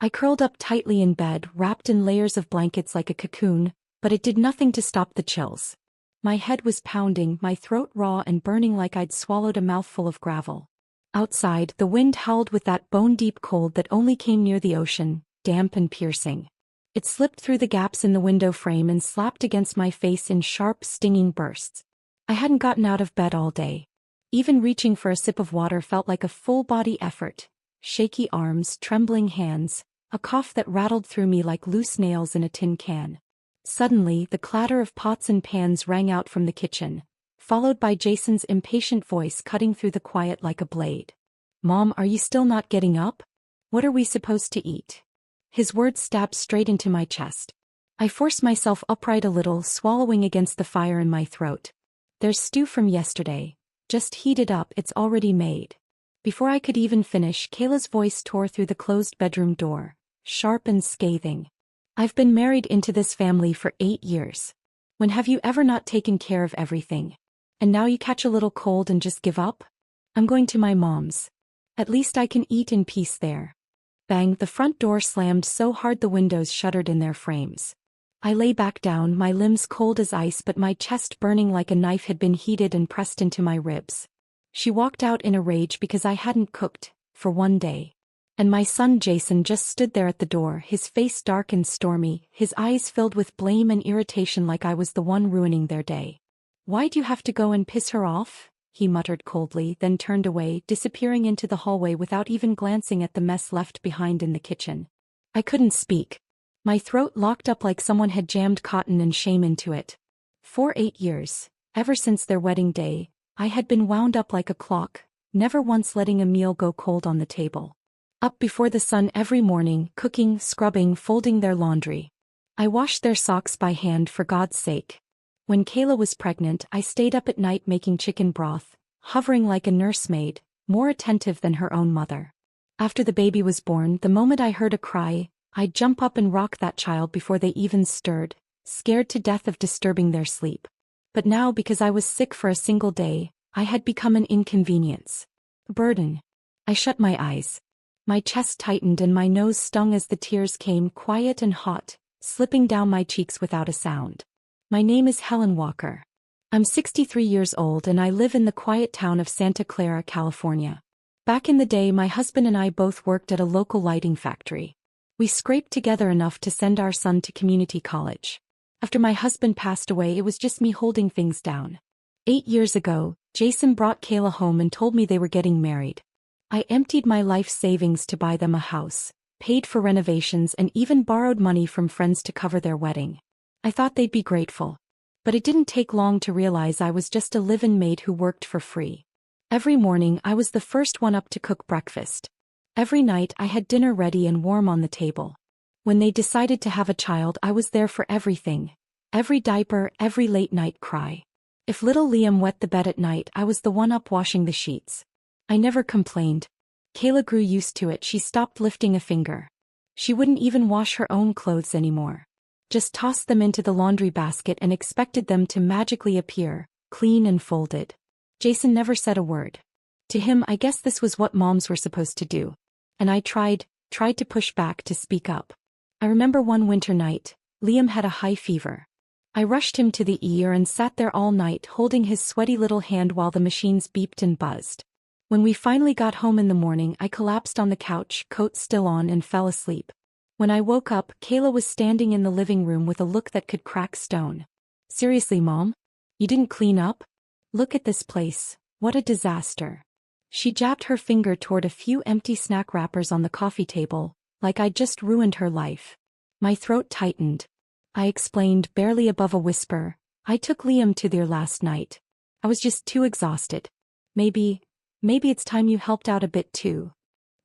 I curled up tightly in bed, wrapped in layers of blankets like a cocoon, but it did nothing to stop the chills. My head was pounding, my throat raw and burning like I'd swallowed a mouthful of gravel. Outside, the wind howled with that bone-deep cold that only came near the ocean, damp and piercing. It slipped through the gaps in the window frame and slapped against my face in sharp, stinging bursts. I hadn't gotten out of bed all day. Even reaching for a sip of water felt like a full-body effort. Shaky arms, trembling hands, a cough that rattled through me like loose nails in a tin can. Suddenly, the clatter of pots and pans rang out from the kitchen, followed by Jason's impatient voice cutting through the quiet like a blade. "Mom, are you still not getting up? What are we supposed to eat?" His words stabbed straight into my chest. I forced myself upright a little, swallowing against the fire in my throat. "There's stew from yesterday. Just heat it up, it's already made." Before I could even finish, Kayla's voice tore through the closed bedroom door, sharp and scathing. "I've been married into this family for 8 years. When have you ever not taken care of everything? And now you catch a little cold and just give up? I'm going to my mom's. At least I can eat in peace there." Bang, the front door slammed so hard the windows shuddered in their frames. I lay back down, my limbs cold as ice but my chest burning like a knife had been heated and pressed into my ribs. She walked out in a rage because I hadn't cooked, for one day. And my son Jason just stood there at the door, his face dark and stormy, his eyes filled with blame and irritation like I was the one ruining their day. "Why'd you have to go and piss her off?" he muttered coldly, then turned away, disappearing into the hallway without even glancing at the mess left behind in the kitchen. I couldn't speak. My throat locked up like someone had jammed cotton and shame into it. For 8 years, ever since their wedding day, I had been wound up like a clock, never once letting a meal go cold on the table. Up before the sun every morning, cooking, scrubbing, folding their laundry. I washed their socks by hand for God's sake. When Kayla was pregnant, I stayed up at night making chicken broth, hovering like a nursemaid, more attentive than her own mother. After the baby was born, the moment I heard a cry, I'd jump up and rock that child before they even stirred, scared to death of disturbing their sleep. But now, because I was sick for a single day, I had become an inconvenience. A burden. I shut my eyes. My chest tightened and my nose stung as the tears came, quiet and hot, slipping down my cheeks without a sound. My name is Helen Walker. I'm 63 years old and I live in the quiet town of Santa Clara, California. Back in the day, my husband and I both worked at a local lighting factory. We scraped together enough to send our son to community college. After my husband passed away, it was just me holding things down. 8 years ago, Jason brought Kayla home and told me they were getting married. I emptied my life savings to buy them a house, paid for renovations and even borrowed money from friends to cover their wedding. I thought they'd be grateful. But it didn't take long to realize I was just a live-in maid who worked for free. Every morning, I was the first one up to cook breakfast. Every night, I had dinner ready and warm on the table. When they decided to have a child, I was there for everything. Every diaper, every late-night cry. If little Liam wet the bed at night, I was the one up washing the sheets. I never complained. Kayla grew used to it. She stopped lifting a finger. She wouldn't even wash her own clothes anymore. Just tossed them into the laundry basket and expected them to magically appear, clean and folded. Jason never said a word. To him, I guess this was what moms were supposed to do. And I tried to push back, to speak up. I remember one winter night, Liam had a high fever. I rushed him to the ER and sat there all night holding his sweaty little hand while the machines beeped and buzzed. When we finally got home in the morning, I collapsed on the couch, coat still on, and fell asleep. When I woke up, Kayla was standing in the living room with a look that could crack stone. "Seriously, Mom? You didn't clean up? Look at this place. What a disaster." She jabbed her finger toward a few empty snack wrappers on the coffee table, like I'd just ruined her life. My throat tightened. I explained, barely above a whisper, "I took Liam to there last night. I was just too exhausted. Maybe it's time you helped out a bit too."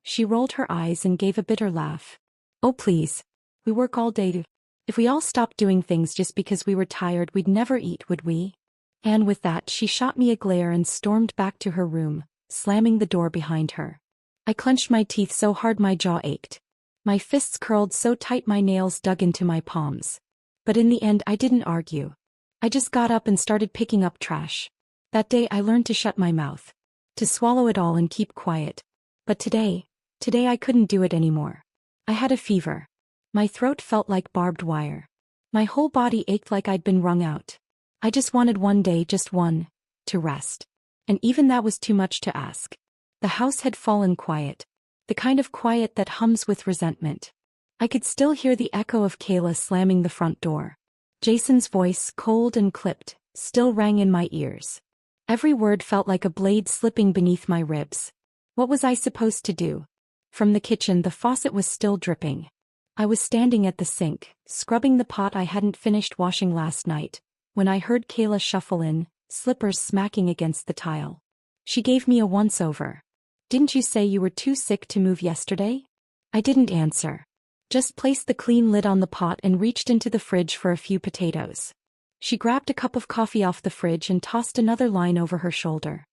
She rolled her eyes and gave a bitter laugh. "Oh please. We work all day. If we all stopped doing things just because we were tired, we'd never eat, would we?" And with that, she shot me a glare and stormed back to her room, slamming the door behind her. I clenched my teeth so hard my jaw ached. My fists curled so tight my nails dug into my palms. But in the end, I didn't argue. I just got up and started picking up trash. That day I learned to shut my mouth. To swallow it all and keep quiet. But today I couldn't do it anymore. I had a fever. My throat felt like barbed wire. My whole body ached like I'd been wrung out. I just wanted one day, just one, to rest. And even that was too much to ask. The house had fallen quiet. The kind of quiet that hums with resentment. I could still hear the echo of Kayla slamming the front door. Jason's voice, cold and clipped, still rang in my ears. Every word felt like a blade slipping beneath my ribs. What was I supposed to do? From the kitchen, the faucet was still dripping. I was standing at the sink, scrubbing the pot I hadn't finished washing last night, when I heard Kayla shuffle in, slippers smacking against the tile. She gave me a once-over. "Didn't you say you were too sick to move yesterday?" I didn't answer. Just placed the clean lid on the pot and reached into the fridge for a few potatoes. She grabbed a cup of coffee off the fridge and tossed another line over her shoulder.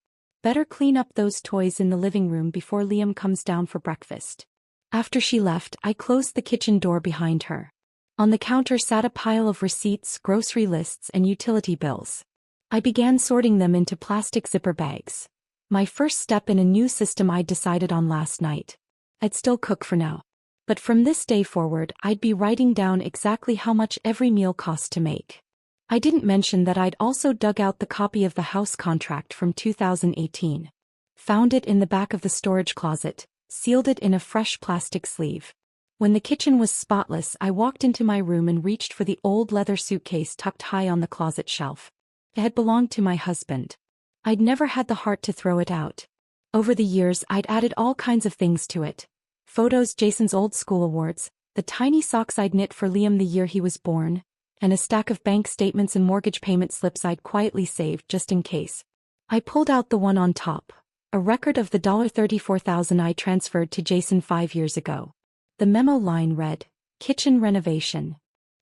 "Better clean up those toys in the living room before Liam comes down for breakfast." After she left, I closed the kitchen door behind her. On the counter sat a pile of receipts, grocery lists, and utility bills. I began sorting them into plastic zipper bags. My first step in a new system I'd decided on last night. I'd still cook for now. But from this day forward, I'd be writing down exactly how much every meal cost to make. I didn't mention that I'd also dug out the copy of the house contract from 2018. Found it in the back of the storage closet, sealed it in a fresh plastic sleeve. When the kitchen was spotless, I walked into my room and reached for the old leather suitcase tucked high on the closet shelf. It had belonged to my husband. I'd never had the heart to throw it out. Over the years, I'd added all kinds of things to it. Photos, Jason's old school awards, the tiny socks I'd knit for Liam the year he was born, and a stack of bank statements and mortgage payment slips I'd quietly saved just in case. I pulled out the one on top, a record of the $34,000 I transferred to Jason 5 years ago. The memo line read, "Kitchen renovation."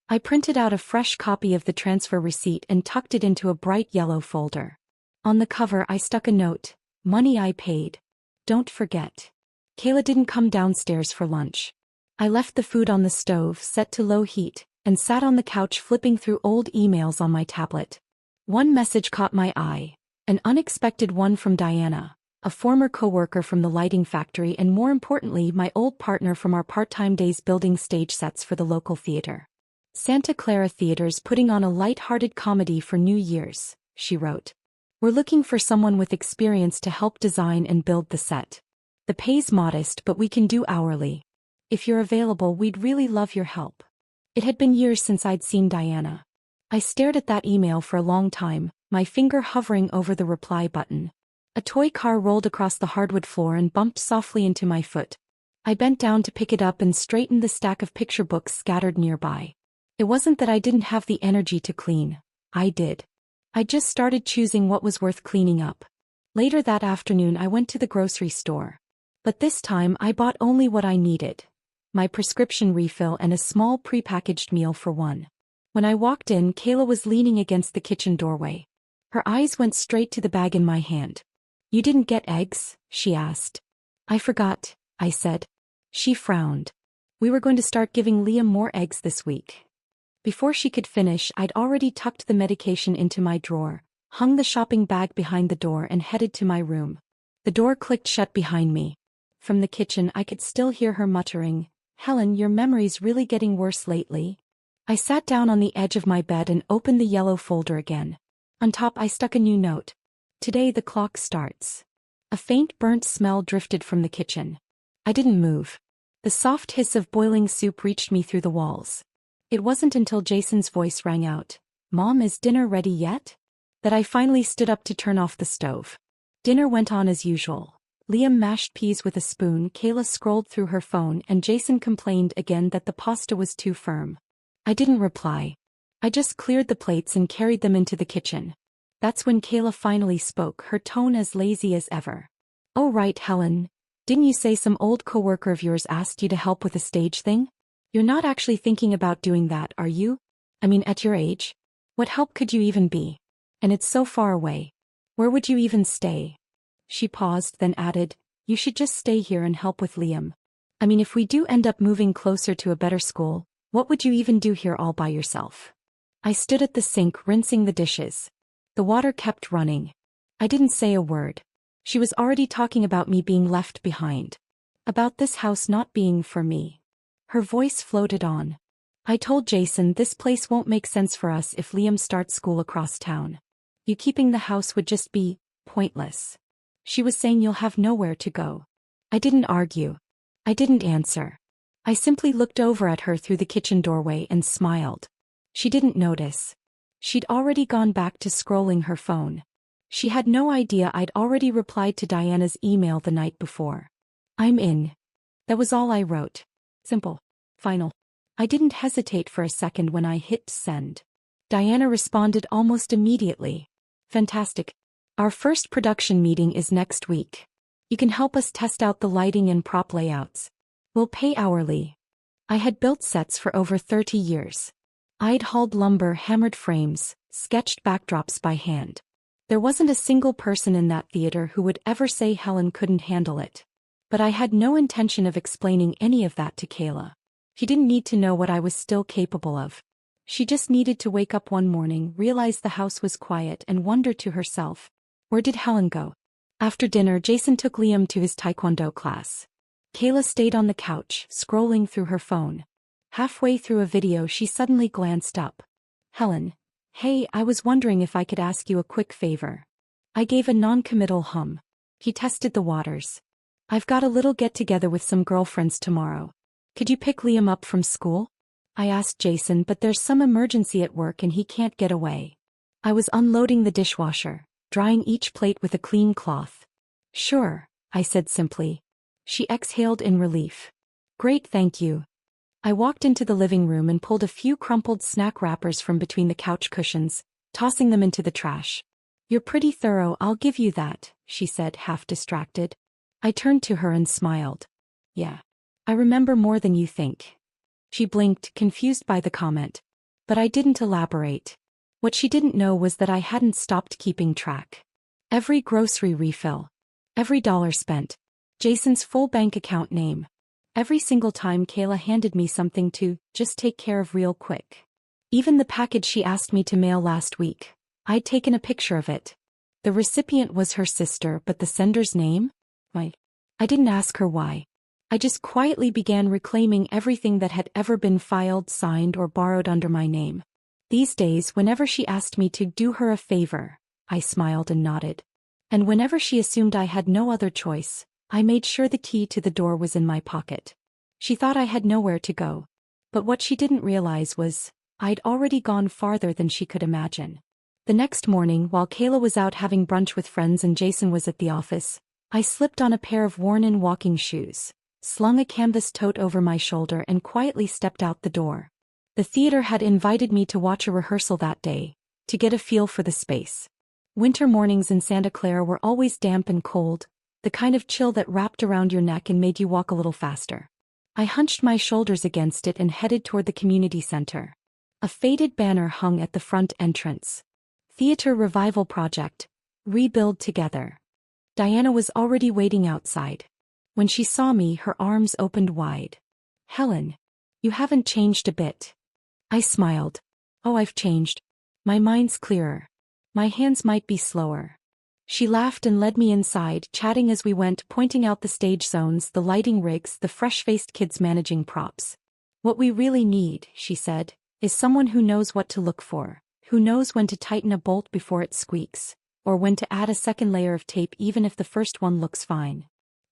I printed out a fresh copy of the transfer receipt and tucked it into a bright yellow folder. On the cover I stuck a note, "Money I paid. Don't forget." Kayla didn't come downstairs for lunch. I left the food on the stove, set to low heat, and sat on the couch flipping through old emails on my tablet. One message caught my eye, an unexpected one from Diana, a former co-worker from the lighting factory and more importantly my old partner from our part-time days building stage sets for the local theater. "Santa Clara Theaters putting on a light-hearted comedy for New Year's," she wrote. "We're looking for someone with experience to help design and build the set. The pay's modest, but we can do hourly. If you're available, we'd really love your help." It had been years since I'd seen Diana. I stared at that email for a long time, my finger hovering over the reply button. A toy car rolled across the hardwood floor and bumped softly into my foot. I bent down to pick it up and straightened the stack of picture books scattered nearby. It wasn't that I didn't have the energy to clean. I did. I just started choosing what was worth cleaning up. Later that afternoon I went to the grocery store. But this time I bought only what I needed. My prescription refill and a small prepackaged meal for one. When I walked in, Kayla was leaning against the kitchen doorway. Her eyes went straight to the bag in my hand. "You didn't get eggs?" she asked. "I forgot," I said. She frowned. "We were going to start giving Liam more eggs this week." Before she could finish, I'd already tucked the medication into my drawer, hung the shopping bag behind the door and headed to my room. The door clicked shut behind me. From the kitchen I could still hear her muttering, "Helen, your memory's really getting worse lately." I sat down on the edge of my bed and opened the yellow folder again. On top I stuck a new note. "Today the clock starts." A faint burnt smell drifted from the kitchen. I didn't move. The soft hiss of boiling soup reached me through the walls. It wasn't until Jason's voice rang out, "Mom, is dinner ready yet?" that I finally stood up to turn off the stove. Dinner went on as usual. Liam mashed peas with a spoon, Kayla scrolled through her phone, and Jason complained again that the pasta was too firm. I didn't reply. I just cleared the plates and carried them into the kitchen. That's when Kayla finally spoke, her tone as lazy as ever. "Oh right, Helen. Didn't you say some old coworker of yours asked you to help with a stage thing? You're not actually thinking about doing that, are you? I mean, at your age? What help could you even be? And it's so far away. Where would you even stay?" She paused, then added, "You should just stay here and help with Liam. I mean, if we do end up moving closer to a better school, what would you even do here all by yourself?" I stood at the sink, rinsing the dishes. The water kept running. I didn't say a word. She was already talking about me being left behind. About this house not being for me. Her voice floated on. I told Jason this place won't make sense for us if Liam starts school across town. You keeping the house would just be pointless. She was saying you'll have nowhere to go. I didn't argue. I didn't answer. I simply looked over at her through the kitchen doorway and smiled. She didn't notice. She'd already gone back to scrolling her phone. She had no idea I'd already replied to Diana's email the night before. I'm in. That was all I wrote. Simple. Final. I didn't hesitate for a second when I hit send. Diana responded almost immediately. Fantastic. Our first production meeting is next week. You can help us test out the lighting and prop layouts. We'll pay hourly. I had built sets for over 30 years. I'd hauled lumber, hammered frames, sketched backdrops by hand. There wasn't a single person in that theater who would ever say Helen couldn't handle it. But I had no intention of explaining any of that to Kayla. She didn't need to know what I was still capable of. She just needed to wake up one morning, realize the house was quiet, and wonder to herself, where did Helen go? After dinner, Jason took Liam to his taekwondo class. Kayla stayed on the couch, scrolling through her phone. Halfway through a video, she suddenly glanced up. Helen. Hey, I was wondering if I could ask you a quick favor. I gave a non-committal hum. He tested the waters. I've got a little get-together with some girlfriends tomorrow. Could you pick Liam up from school? I asked Jason, but there's some emergency at work and he can't get away. I was unloading the dishwasher, drying each plate with a clean cloth. Sure, I said simply. She exhaled in relief. Great, thank you. I walked into the living room and pulled a few crumpled snack wrappers from between the couch cushions, tossing them into the trash. You're pretty thorough, I'll give you that, she said, half distracted. I turned to her and smiled. Yeah. I remember more than you think. She blinked, confused by the comment. But I didn't elaborate. What she didn't know was that I hadn't stopped keeping track. Every grocery refill. Every dollar spent. Jason's full bank account name. Every single time Kayla handed me something to just take care of real quick. Even the package she asked me to mail last week. I'd taken a picture of it. The recipient was her sister, but the sender's name? Why? I didn't ask her why. I just quietly began reclaiming everything that had ever been filed, signed, or borrowed under my name. These days, whenever she asked me to do her a favor, I smiled and nodded. And whenever she assumed I had no other choice, I made sure the key to the door was in my pocket. She thought I had nowhere to go. But what she didn't realize was, I'd already gone farther than she could imagine. The next morning, while Kayla was out having brunch with friends and Jason was at the office, I slipped on a pair of worn-in walking shoes, slung a canvas tote over my shoulder and quietly stepped out the door. The theater had invited me to watch a rehearsal that day, to get a feel for the space. Winter mornings in Santa Clara were always damp and cold, the kind of chill that wrapped around your neck and made you walk a little faster. I hunched my shoulders against it and headed toward the community center. A faded banner hung at the front entrance. Theater Revival Project. Rebuild Together. Diana was already waiting outside. When she saw me, her arms opened wide. Helen. You haven't changed a bit. I smiled. Oh, I've changed. My mind's clearer. My hands might be slower. She laughed and led me inside, chatting as we went, pointing out the stage zones, the lighting rigs, the fresh-faced kids managing props. What we really need, she said, is someone who knows what to look for, who knows when to tighten a bolt before it squeaks, or when to add a second layer of tape even if the first one looks fine.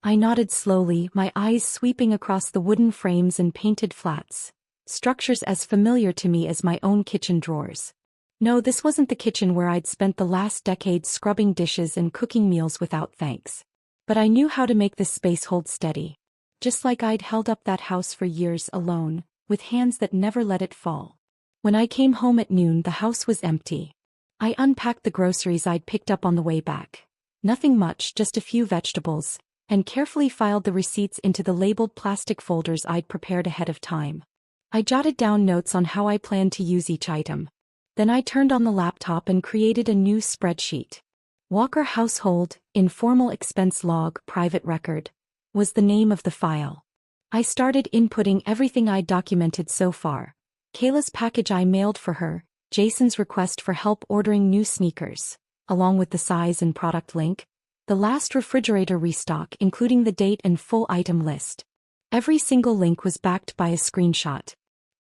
I nodded slowly, my eyes sweeping across the wooden frames and painted flats, structures as familiar to me as my own kitchen drawers. No, this wasn't the kitchen where I'd spent the last decade scrubbing dishes and cooking meals without thanks. But I knew how to make this space hold steady. Just like I'd held up that house for years alone, with hands that never let it fall. When I came home at noon, the house was empty. I unpacked the groceries I'd picked up on the way back. Nothing much, just a few vegetables, and carefully filed the receipts into the labeled plastic folders I'd prepared ahead of time. I jotted down notes on how I planned to use each item. Then I turned on the laptop and created a new spreadsheet. Walker Household, Informal Expense Log, Private Record, was the name of the file. I started inputting everything I'd documented so far. Kayla's package I mailed for her, Jason's request for help ordering new sneakers, along with the size and product link, the last refrigerator restock including the date and full item list. Every single link was backed by a screenshot.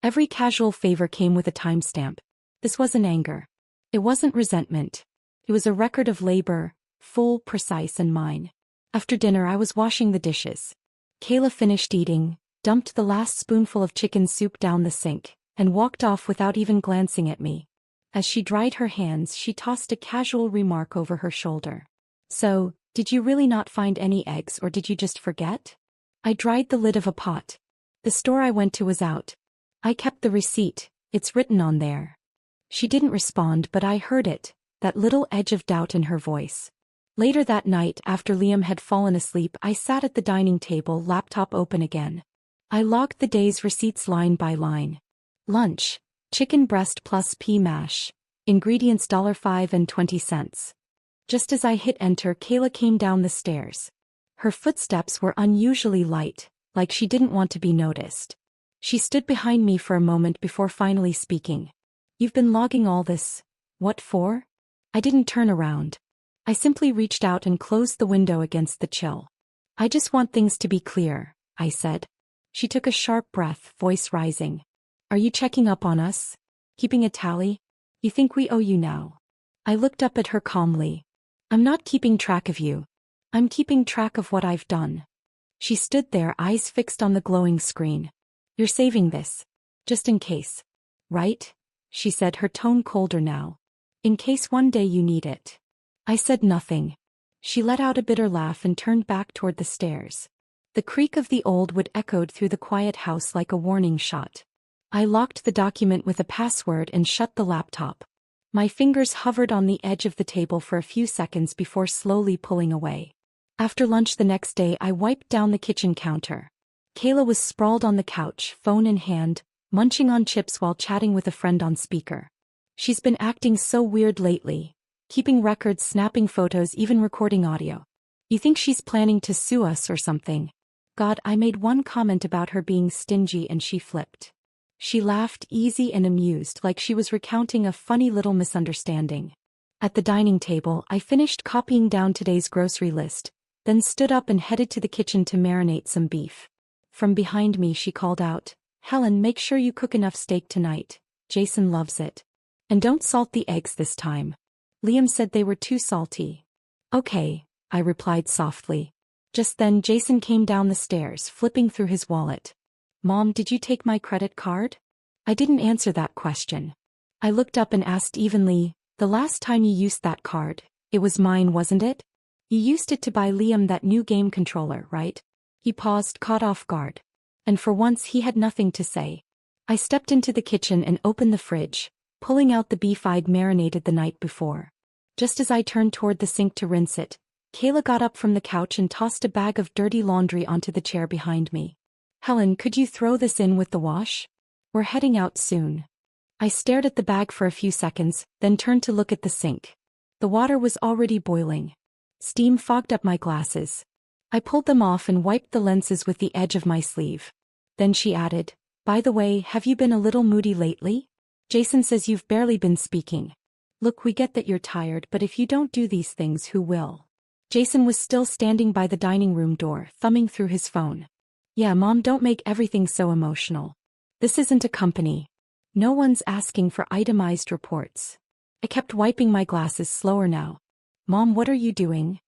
Every casual favor came with a timestamp. This wasn't anger. It wasn't resentment. It was a record of labor, full, precise, and mine. After dinner, I was washing the dishes. Kayla finished eating, dumped the last spoonful of chicken soup down the sink, and walked off without even glancing at me. As she dried her hands, she tossed a casual remark over her shoulder. So, did you really not find any eggs, or did you just forget? I dried the lid of a pot. The store I went to was out. I kept the receipt, it's written on there. She didn't respond, but I heard it, that little edge of doubt in her voice. Later that night, after Liam had fallen asleep, I sat at the dining table, laptop open again. I logged the day's receipts line by line. Lunch, chicken breast plus pea mash. Ingredients $5.20. Just as I hit enter, Kayla came down the stairs. Her footsteps were unusually light, like she didn't want to be noticed. She stood behind me for a moment before finally speaking. You've been logging all this. What for? I didn't turn around. I simply reached out and closed the window against the chill. I just want things to be clear, I said. She took a sharp breath, voice rising. Are you checking up on us? Keeping a tally? You think we owe you now? I looked up at her calmly. I'm not keeping track of you. I'm keeping track of what I've done. She stood there, eyes fixed on the glowing screen. You're saving this. Just in case. Right? She said, her tone colder now. In case one day you need it. I said nothing. She let out a bitter laugh and turned back toward the stairs. The creak of the old wood echoed through the quiet house like a warning shot. I locked the document with a password and shut the laptop. My fingers hovered on the edge of the table for a few seconds before slowly pulling away. After lunch the next day, I wiped down the kitchen counter. Kayla was sprawled on the couch, phone in hand, munching on chips while chatting with a friend on speaker. She's been acting so weird lately, keeping records, snapping photos, even recording audio. You think she's planning to sue us or something? God, I made one comment about her being stingy and she flipped. She laughed, easy and amused, like she was recounting a funny little misunderstanding. At the dining table, I finished copying down today's grocery list, then stood up and headed to the kitchen to marinate some beef. From behind me she called out, Helen, make sure you cook enough steak tonight. Jason loves it. And don't salt the eggs this time. Liam said they were too salty. Okay, I replied softly. Just then Jason came down the stairs, flipping through his wallet. Mom, did you take my credit card? I didn't answer that question. I looked up and asked evenly, the last time you used that card, it was mine, wasn't it? You used it to buy Liam that new game controller, right? He paused, caught off guard. And for once he had nothing to say. I stepped into the kitchen and opened the fridge, pulling out the beef I'd marinated the night before. Just as I turned toward the sink to rinse it, Kayla got up from the couch and tossed a bag of dirty laundry onto the chair behind me. Helen, could you throw this in with the wash? We're heading out soon. I stared at the bag for a few seconds, then turned to look at the sink. The water was already boiling. Steam fogged up my glasses. I pulled them off and wiped the lenses with the edge of my sleeve. Then she added, by the way, have you been a little moody lately? Jason says you've barely been speaking. Look, we get that you're tired, but if you don't do these things, who will? Jason was still standing by the dining room door, thumbing through his phone. Yeah, Mom, don't make everything so emotional. This isn't a company. No one's asking for itemized reports. I kept wiping my glasses slower now. Mom, what are you doing?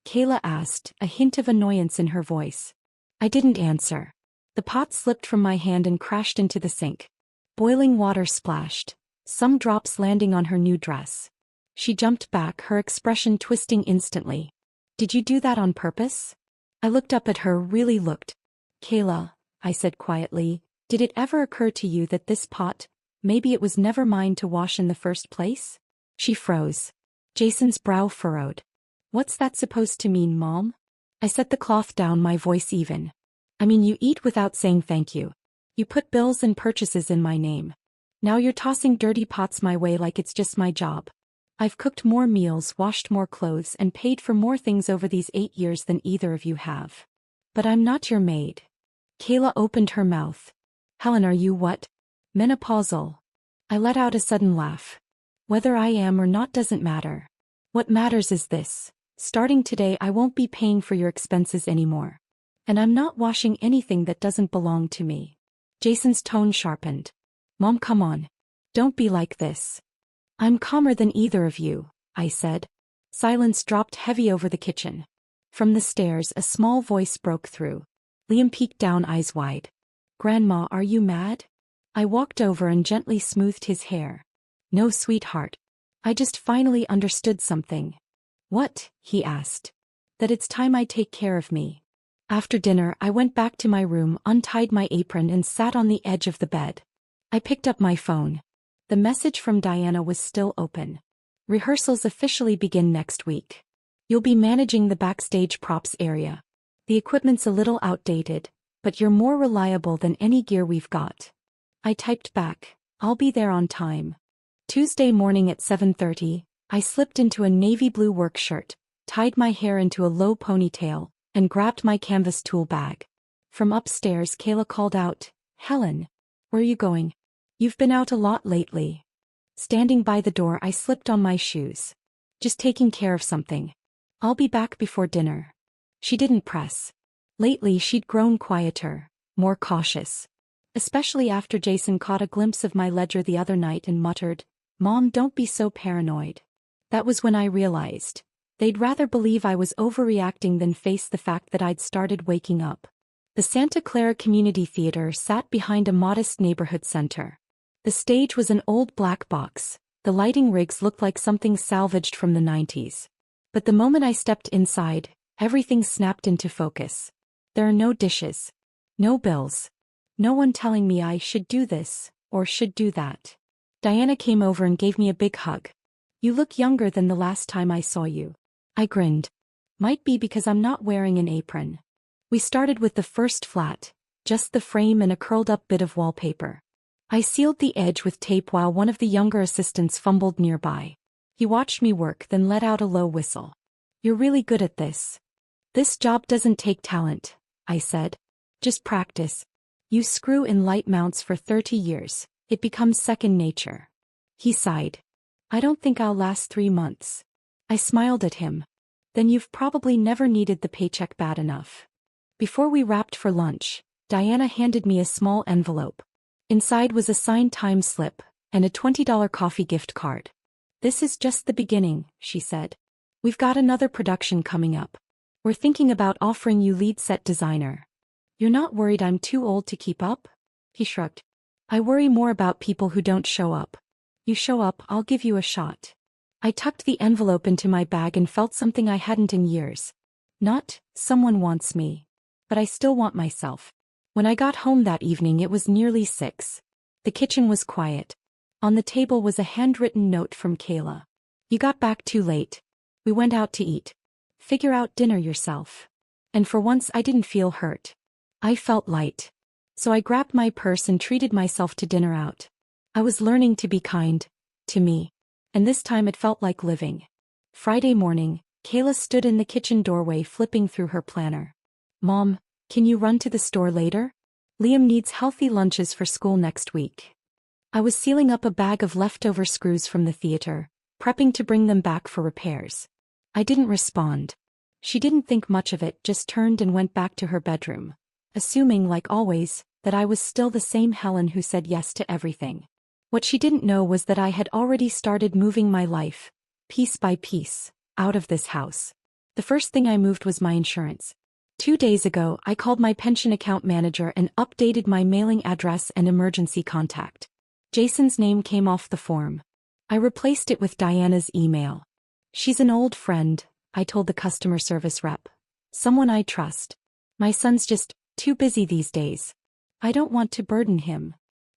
Kayla asked, a hint of annoyance in her voice. I didn't answer. The pot slipped from my hand and crashed into the sink. Boiling water splashed, some drops landing on her new dress. She jumped back, her expression twisting instantly. Did you do that on purpose? I looked up at her, really looked. Kayla, I said quietly, did it ever occur to you that this pot, maybe it was never mine to wash in the first place? She froze. Jason's brow furrowed. What's that supposed to mean, Mom? I set the cloth down, my voice even. I mean, you eat without saying thank you. You put bills and purchases in my name. Now you're tossing dirty pots my way like it's just my job. I've cooked more meals, washed more clothes, and paid for more things over these 8 years than either of you have. But I'm not your maid. Kayla opened her mouth. Helen, are you what? Menopausal. I let out a sudden laugh. Whether I am or not doesn't matter. What matters is this. Starting today, I won't be paying for your expenses anymore. And I'm not washing anything that doesn't belong to me. Jason's tone sharpened. Mom, come on. Don't be like this. I'm calmer than either of you, I said. Silence dropped heavy over the kitchen. From the stairs, a small voice broke through. Liam peeked down, eyes wide. Grandma, are you mad? I walked over and gently smoothed his hair. No, sweetheart. I just finally understood something. What? He asked. That it's time I take care of me. After dinner, I went back to my room, untied my apron and sat on the edge of the bed. I picked up my phone. The message from Diana was still open. Rehearsals officially begin next week. You'll be managing the backstage props area. The equipment's a little outdated, but you're more reliable than any gear we've got. I typed back, I'll be there on time. Tuesday morning at 7:30, I slipped into a navy blue work shirt, tied my hair into a low ponytail, and grabbed my canvas tool bag. From upstairs, Kayla called out, Helen, where are you going? You've been out a lot lately. Standing by the door, I slipped on my shoes. Just taking care of something. I'll be back before dinner. She didn't press. Lately, she'd grown quieter, more cautious. Especially after Jason caught a glimpse of my ledger the other night and muttered, Mom, don't be so paranoid. That was when I realized. They'd rather believe I was overreacting than face the fact that I'd started waking up. The Santa Clara Community Theater sat behind a modest neighborhood center. The stage was an old black box. The lighting rigs looked like something salvaged from the 90s. But the moment I stepped inside, everything snapped into focus. There are no dishes. No bills. No one telling me I should do this, or should do that. Diana came over and gave me a big hug. You look younger than the last time I saw you. I grinned. Might be because I'm not wearing an apron. We started with the first flat, just the frame and a curled-up bit of wallpaper. I sealed the edge with tape while one of the younger assistants fumbled nearby. He watched me work, then let out a low whistle. You're really good at this. This job doesn't take talent, I said. Just practice. You screw in light mounts for 30 years, it becomes second nature. He sighed. I don't think I'll last 3 months. I smiled at him. Then you've probably never needed the paycheck bad enough. Before we wrapped for lunch, Diana handed me a small envelope. Inside was a signed time slip and a $20 coffee gift card. This is just the beginning, she said. We've got another production coming up. We're thinking about offering you lead set designer. You're not worried I'm too old to keep up? He shrugged. I worry more about people who don't show up. You show up, I'll give you a shot. I tucked the envelope into my bag and felt something I hadn't in years. Not, someone wants me. But I still want myself. When I got home that evening, it was nearly 6. The kitchen was quiet. On the table was a handwritten note from Kayla. You got back too late. We went out to eat. Figure out dinner yourself. And for once I didn't feel hurt. I felt light. So I grabbed my purse and treated myself to dinner out. I was learning to be kind, to me. And this time it felt like living. Friday morning, Kayla stood in the kitchen doorway flipping through her planner. Mom, can you run to the store later? Liam needs healthy lunches for school next week. I was sealing up a bag of leftover screws from the theater, prepping to bring them back for repairs. I didn't respond. She didn't think much of it, just turned and went back to her bedroom, assuming, like always, that I was still the same Helen who said yes to everything. What she didn't know was that I had already started moving my life, piece by piece, out of this house. The first thing I moved was my insurance. 2 days ago, I called my pension account manager and updated my mailing address and emergency contact. Jason's name came off the form. I replaced it with Diana's email. She's an old friend, I told the customer service rep. Someone I trust. My son's just too busy these days. I don't want to burden him.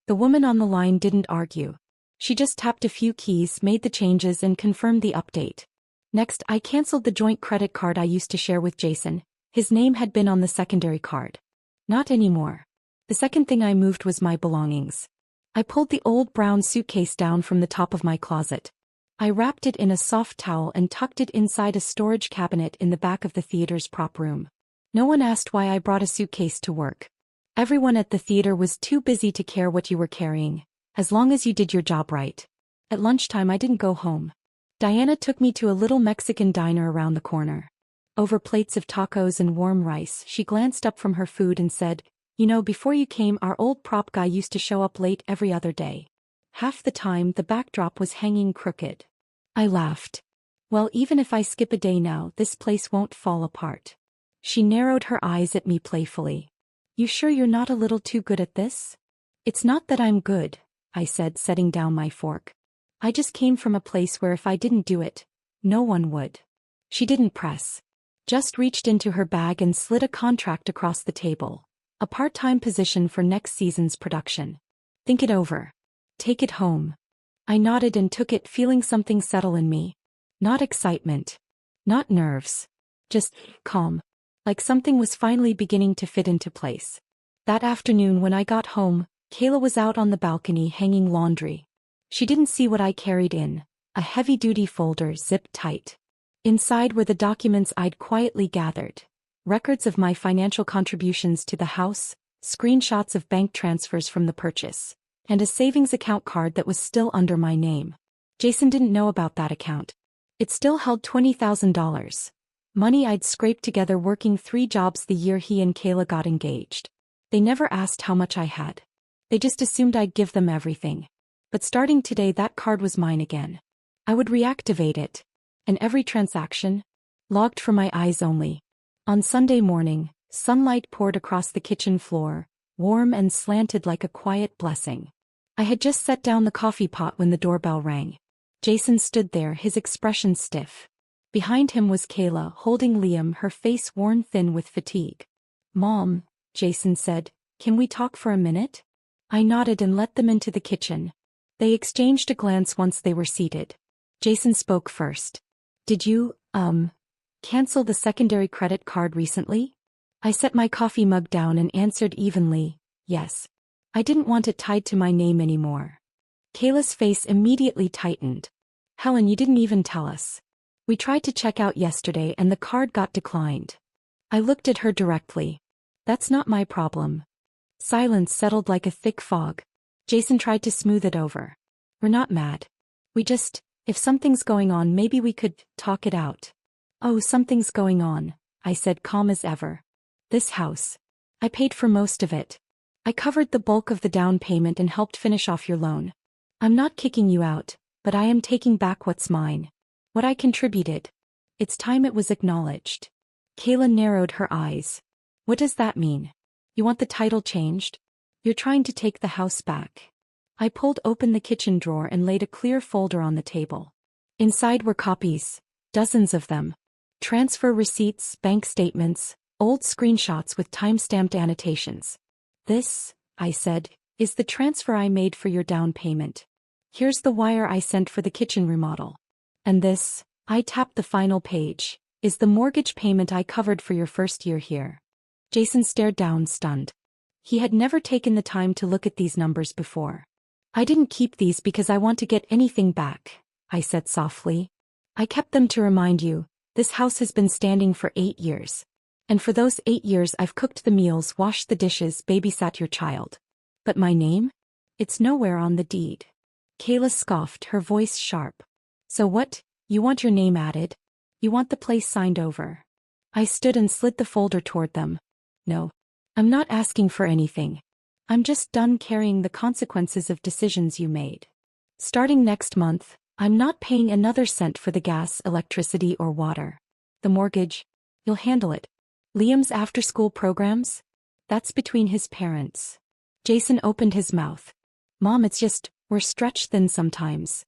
The woman on the line didn't argue. She just tapped a few keys, made the changes, and confirmed the update. Next, I canceled the joint credit card I used to share with Jason. His name had been on the secondary card. Not anymore. The second thing I moved was my belongings. I pulled the old brown suitcase down from the top of my closet. I wrapped it in a soft towel and tucked it inside a storage cabinet in the back of the theater's prop room. No one asked why I brought a suitcase to work. Everyone at the theater was too busy to care what you were carrying, as long as you did your job right. At lunchtime I didn't go home. Diana took me to a little Mexican diner around the corner. Over plates of tacos and warm rice, she glanced up from her food and said, "You know, before you came, our old prop guy used to show up late every other day. Half the time, the backdrop was hanging crooked." I laughed. "Well, even if I skip a day now, this place won't fall apart." She narrowed her eyes at me playfully. "You sure you're not a little too good at this?" "It's not that I'm good," I said, setting down my fork. "I just came from a place where if I didn't do it, no one would." She didn't press. Just reached into her bag and slid a contract across the table. "A part-time position for next season's production. Think it over. Take it home." I nodded and took it, feeling something settle in me. Not excitement. Not nerves. Just calm. Like something was finally beginning to fit into place. That afternoon when I got home, Kayla was out on the balcony hanging laundry. She didn't see what I carried in, a heavy-duty folder zipped tight. Inside were the documents I'd quietly gathered. Records of my financial contributions to the house, screenshots of bank transfers from the purchase, and a savings account card that was still under my name. Jason didn't know about that account. It still held $20,000. Money I'd scraped together working 3 jobs the year he and Kayla got engaged. They never asked how much I had. They just assumed I'd give them everything. But starting today, that card was mine again. I would reactivate it. And every transaction, logged for my eyes only. On Sunday morning, sunlight poured across the kitchen floor, warm and slanted like a quiet blessing. I had just set down the coffee pot when the doorbell rang. Jason stood there, his expression stiff. Behind him was Kayla, holding Liam, her face worn thin with fatigue. "Mom," Jason said, "can we talk for a minute?" I nodded and let them into the kitchen. They exchanged a glance once they were seated. Jason spoke first. "Did you, cancel the secondary credit card recently?" I set my coffee mug down and answered evenly, "Yes. I didn't want it tied to my name anymore." Kayla's face immediately tightened. "Helen, you didn't even tell us. We tried to check out yesterday and the card got declined." I looked at her directly. "That's not my problem." Silence settled like a thick fog. Jason tried to smooth it over. "We're not mad. If something's going on, maybe we could talk it out." "Oh, something's going on," I said, calm as ever. "This house. I paid for most of it. I covered the bulk of the down payment and helped finish off your loan. I'm not kicking you out, but I am taking back what's mine. What I contributed. It's time it was acknowledged." Kayla narrowed her eyes. "What does that mean? You want the title changed? You're trying to take the house back." I pulled open the kitchen drawer and laid a clear folder on the table. Inside were copies, dozens of them. Transfer receipts, bank statements, old screenshots with time-stamped annotations. "This," I said, "is the transfer I made for your down payment. Here's the wire I sent for the kitchen remodel. And this," I tapped the final page, "is the mortgage payment I covered for your first year here." Jason stared down, stunned. He had never taken the time to look at these numbers before. "I didn't keep these because I want to get anything back," I said softly. "I kept them to remind you, this house has been standing for 8 years. And for those 8 years I've cooked the meals, washed the dishes, babysat your child. But my name? It's nowhere on the deed." Kayla scoffed, her voice sharp. "So what, you want your name added? You want the place signed over?" I stood and slid the folder toward them. "No. I'm not asking for anything. I'm just done carrying the consequences of decisions you made. Starting next month, I'm not paying another cent for the gas, electricity, or water. The mortgage, you'll handle it. Liam's after-school programs? That's between his parents." Jason opened his mouth. "Mom, it's just, we're stretched thin sometimes."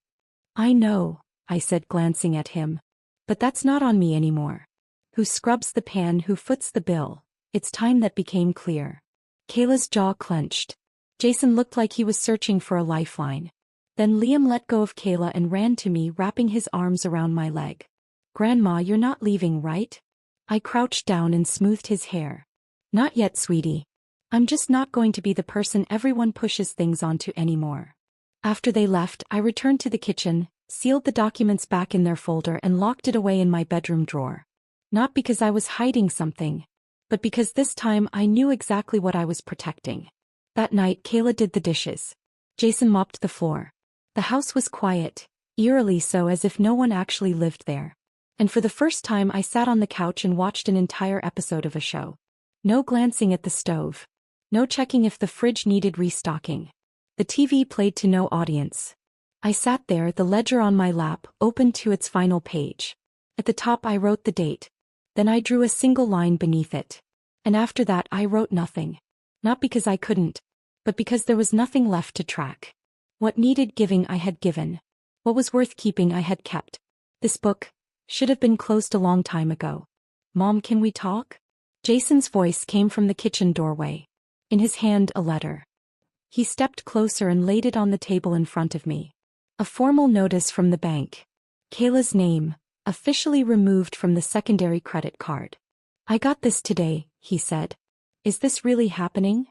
"I know," I said, glancing at him. "But that's not on me anymore. Who scrubs the pan, who foots the bill? It's time that became clear." Kayla's jaw clenched. Jason looked like he was searching for a lifeline. Then Liam let go of Kayla and ran to me, wrapping his arms around my leg. "Grandma, you're not leaving, right?" I crouched down and smoothed his hair. "Not yet, sweetie. I'm just not going to be the person everyone pushes things onto anymore." After they left, I returned to the kitchen, sealed the documents back in their folder and locked it away in my bedroom drawer. Not because I was hiding something, but because this time I knew exactly what I was protecting. That night, Kayla did the dishes. Jason mopped the floor. The house was quiet, eerily so, as if no one actually lived there. And for the first time I sat on the couch and watched an entire episode of a show. No glancing at the stove. No checking if the fridge needed restocking. The TV played to no audience. I sat there, the ledger on my lap, open to its final page. At the top I wrote the date. Then I drew a single line beneath it. And after that I wrote nothing. Not because I couldn't, but because there was nothing left to track. What needed giving I had given. What was worth keeping I had kept. This book should have been closed a long time ago. Mom, can we talk? Jason's voice came from the kitchen doorway. In his hand a letter. He stepped closer and laid it on the table in front of me. A formal notice from the bank. Kayla's name, officially removed from the secondary credit card. I got this today, he said. Is this really happening?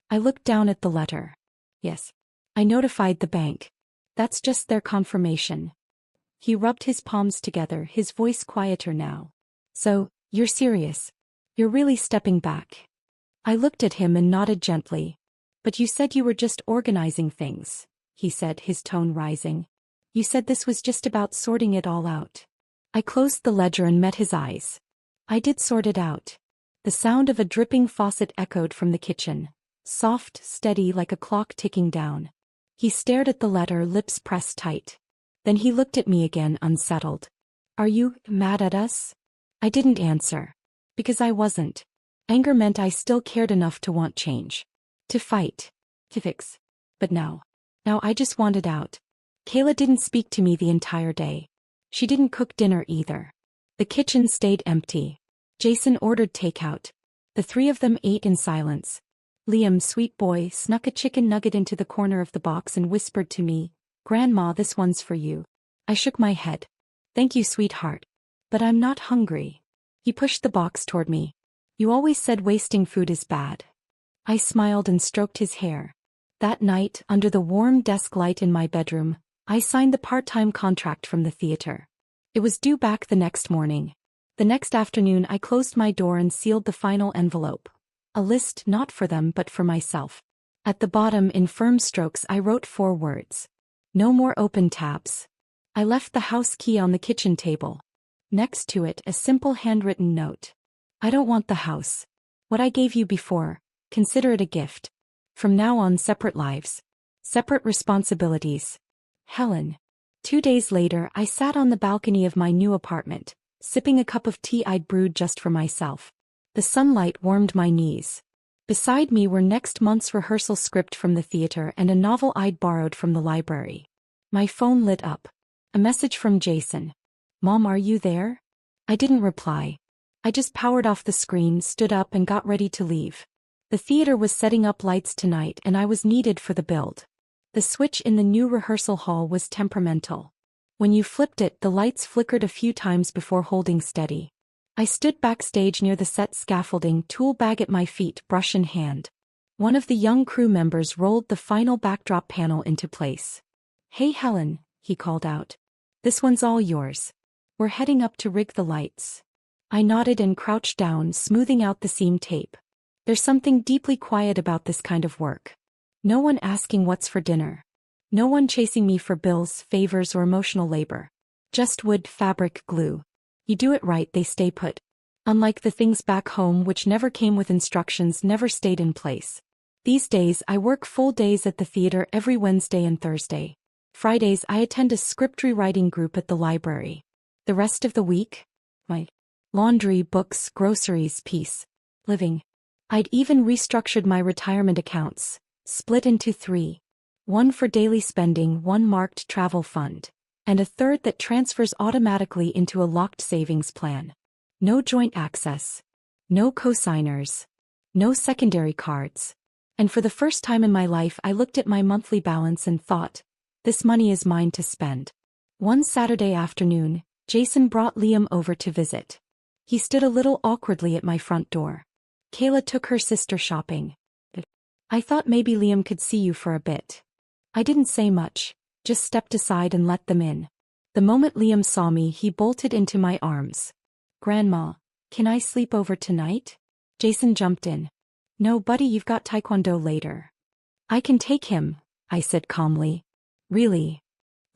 I looked down at the letter. Yes. I notified the bank. That's just their confirmation. He rubbed his palms together, his voice quieter now. So, you're serious? You're really stepping back? I looked at him and nodded gently. But you said you were just organizing things, he said, his tone rising. You said this was just about sorting it all out. I closed the ledger and met his eyes. I did sort it out. The sound of a dripping faucet echoed from the kitchen. Soft, steady like a clock ticking down. He stared at the letter, lips pressed tight. Then he looked at me again, unsettled. Are you mad at us? I didn't answer. Because I wasn't. Anger meant I still cared enough to want change. To fight. To fix. But now I just wanted out. Kayla didn't speak to me the entire day. She didn't cook dinner either. The kitchen stayed empty. Jason ordered takeout. The three of them ate in silence. Liam, sweet boy, snuck a chicken nugget into the corner of the box and whispered to me, Grandma, this one's for you. I shook my head. Thank you, sweetheart. But I'm not hungry. He pushed the box toward me. You always said wasting food is bad. I smiled and stroked his hair. That night, under the warm desk light in my bedroom, I signed the part-time contract from the theater. It was due back the next morning. The next afternoon I closed my door and sealed the final envelope. A list not for them but for myself. At the bottom in firm strokes I wrote 4 words. No more open tabs. I left the house key on the kitchen table. Next to it a simple handwritten note. I don't want the house. What I gave you before, consider it a gift. From now on, separate lives. Separate responsibilities. Helen. 2 days later I sat on the balcony of my new apartment, sipping a cup of tea I'd brewed just for myself. The sunlight warmed my knees. Beside me were next month's rehearsal script from the theater and a novel I'd borrowed from the library. My phone lit up. A message from Jason. Mom, are you there? I didn't reply. I just powered off the screen, stood up and got ready to leave. The theater was setting up lights tonight and I was needed for the build. The switch in the new rehearsal hall was temperamental. When you flipped it, the lights flickered a few times before holding steady. I stood backstage near the set scaffolding, tool bag at my feet, brush in hand. One of the young crew members rolled the final backdrop panel into place. Hey Helen, he called out. This one's all yours. We're heading up to rig the lights. I nodded and crouched down, smoothing out the seam tape. There's something deeply quiet about this kind of work. No one asking what's for dinner. No one chasing me for bills, favors or emotional labor. Just wood, fabric, glue. You do it right, they stay put. Unlike the things back home which never came with instructions, never stayed in place. These days I work full days at the theater every Wednesday and Thursday. Fridays I attend a script rewriting group at the library. The rest of the week? My laundry, books, groceries, peace, living. I'd even restructured my retirement accounts, split into 3. One for daily spending, one marked travel fund, and a third that transfers automatically into a locked savings plan. No joint access. No cosigners. No secondary cards. And for the first time in my life I looked at my monthly balance and thought, this money is mine to spend. One Saturday afternoon, Jason brought Liam over to visit. He stood a little awkwardly at my front door. Kayla took her sister shopping. I thought maybe Liam could see you for a bit. I didn't say much, just stepped aside and let them in. The moment Liam saw me, he bolted into my arms. Grandma, can I sleep over tonight? Jason jumped in. No, buddy, you've got taekwondo later. I can take him, I said calmly. Really?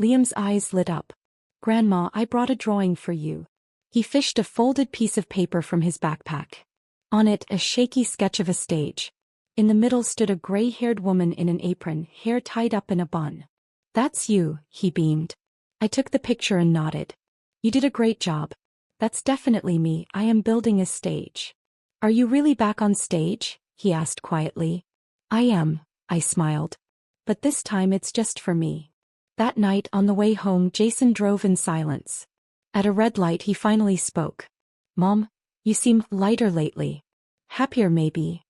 Liam's eyes lit up. Grandma, I brought a drawing for you. He fished a folded piece of paper from his backpack. On it, a shaky sketch of a stage. In the middle stood a gray-haired woman in an apron, hair tied up in a bun. "That's you," he beamed. I took the picture and nodded. "You did a great job. That's definitely me. I am building a stage." "Are you really back on stage?" he asked quietly. "I am," I smiled. "But this time it's just for me." That night on the way home, Jason drove in silence. At a red light he finally spoke. "Mom, you seem lighter lately. Happier maybe."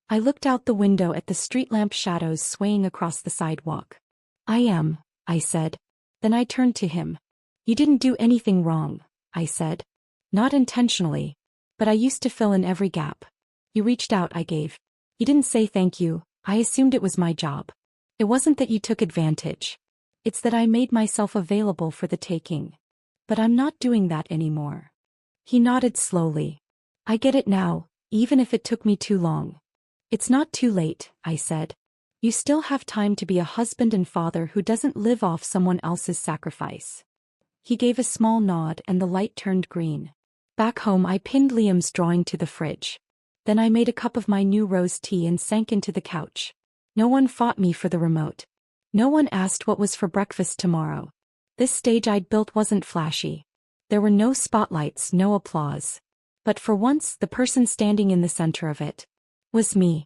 I looked out the window at the street lamp shadows swaying across the sidewalk. "I am," I said. Then I turned to him. "You didn't do anything wrong," I said. "Not intentionally. But I used to fill in every gap. You reached out, I gave. You didn't say thank you. I assumed it was my job. It wasn't that you took advantage. It's that I made myself available for the taking. But I'm not doing that anymore." He nodded slowly. "I get it now, even if it took me too long." "It's not too late," I said. "You still have time to be a husband and father who doesn't live off someone else's sacrifice." He gave a small nod and the light turned green. Back home I pinned Liam's drawing to the fridge. Then I made a cup of my new rose tea and sank into the couch. No one fought me for the remote. No one asked what was for breakfast tomorrow. This stage I'd built wasn't flashy. There were no spotlights, no applause. But for once, the person standing in the center of it was me.